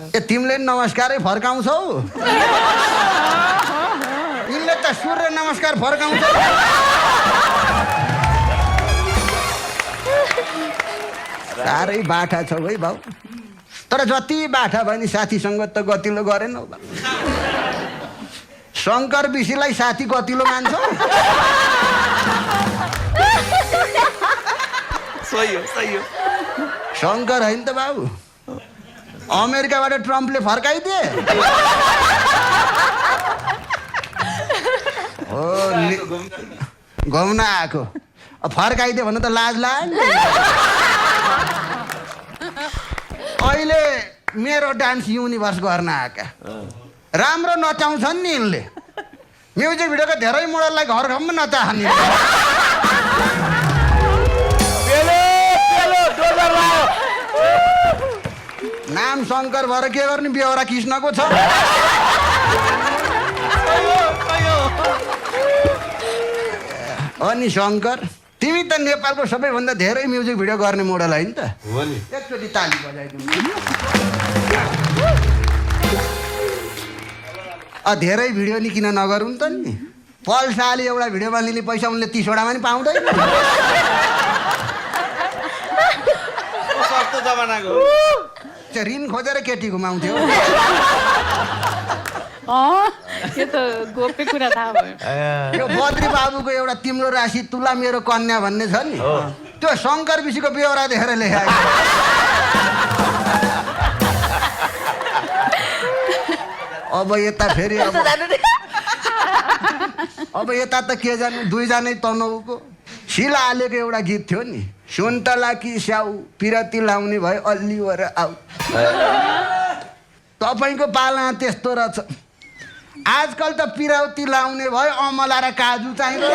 ए तिमीले नमस्कारै फर्काउँछौ यिनले त सूर्य नमस्कार फर्काउँछ साह्रै बाठा छौ है भाउ तर जति बाठा भयो नि साथीसँग त गतिलो गरेनौ शङ्कर विषीलाई साथी गतिलो मान्छौ सही हो शङ्कर होइन त बाबु अमेरिकाबाट ट्रम्पले फर्काइदिए हो घुम्न आएको फर्काइदियो भने त लाज लाग्यो अहिले मेरो डान्स युनिभर्स गर्न आएका राम्रो नचाउँछन् नि यिनले म्युजिक भिडियोको धेरै मोडललाई घर घरमा नचाहने नाम शङ्कर भएर के गर्ने बेहोरा कृष्णको छ अनि शङ्कर तिमी त नेपालको सबैभन्दा धेरै म्युजिक भिडियो गर्ने मोडल होइन त एकचोटि ताली बजाइदिनु धेरै भिडियो नि किन नगरौँ त नि पल्साले एउटा भिडियोमा लिने पैसा उनले 30 वटामा नि पाउँदैन ऋण खोजेर केटी घुमाउँथ्यो यो त गोप्य कुरा थाहा भयो यो बद्री बाबुको एउटा तिम्रो राशि तुला मेरो कन्या भन्ने छ नि त्यो शङ्कर विषीको बेहोरा देखेर लेखायो अब यता फेरि अब यता त के जानु दुईजनै तनहुको शिला हालेको एउटा गीत थियो नि सुन्तला कि स्याउ पिरती लाउने भयो अल्ली वर आऊ तपाईँको पाला त्यस्तो रहेछ आजकल त पिरौती लाउने भयो अमला र काजु चाहिँदो